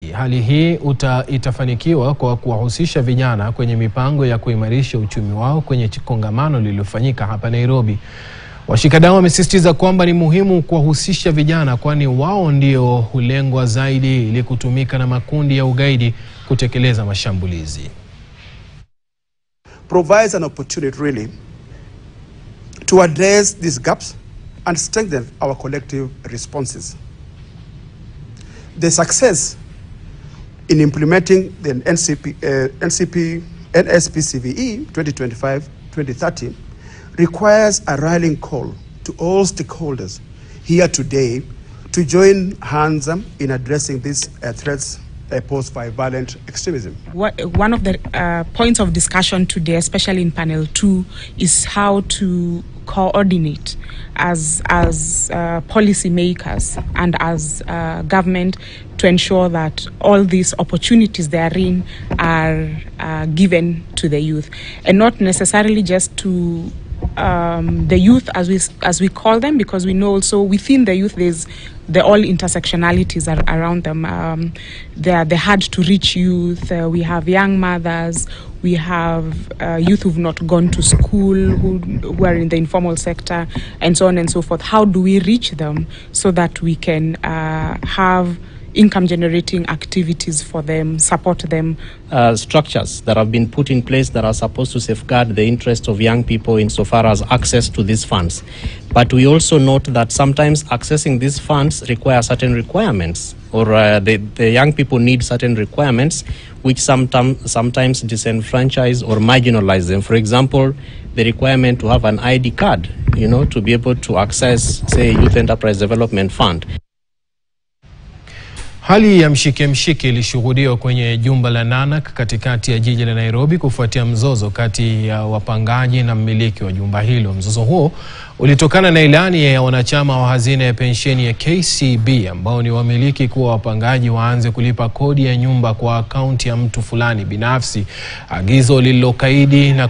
Hali hii itafanikiwa kwa kuwahusisha vijana kwenye mipango ya kuimarisha uchumi wao kwenye kongamano lililofanyika hapa Nairobi. Washikadau wamesisitiza kwamba ni muhimu kuwahusisha vijana kwani wao ndio hulengwa zaidi ili kutumika na makundi ya ugaidi kutekeleza mashambulizi. Provides an opportunity really to address these gaps and strengthen our collective responses. The success in implementing the NSPCVE 2025-2030 requires a rallying call to all stakeholders here today to join hands in addressing these threats posed by violent extremism. One of the points of discussion today, especially in panel 2, is how to coordinate as policy makers and as government to ensure that all these opportunities therein are given to the youth, and not necessarily just to the youth as we call them, because we know also within the youth there's all intersectionalities around them. They're the hard to reach youth. We have young mothers. We have youth who've not gone to school, who are in the informal sector, and so on and so forth. How do we reach them so that we can have income-generating activities for them, support them? Structures that have been put in place that are supposed to safeguard the interests of young people insofar as access to these funds. But we also note that sometimes accessing these funds require certain requirements, or the young people need certain requirements which sometimes disenfranchise or marginalize them. For example, the requirement to have an ID card, to be able to access, say, Youth Enterprise Development Fund. Hali ya mshike ilishuhudiwa kwenye jumba la Nanak katikati ya jiji la Nairobi kufuatia mzozo kati ya wapangaji na mmiliki wa jumba hilo. Mzozo huo ulitokana na ilani ya wanachama wa hazina ya pensheni ya KCB ambao ni wamiliki kuwa wapangaji waanze kulipa kodi ya nyumba kwa akaunti ya mtu fulani binafsi, agizo lililokaidi na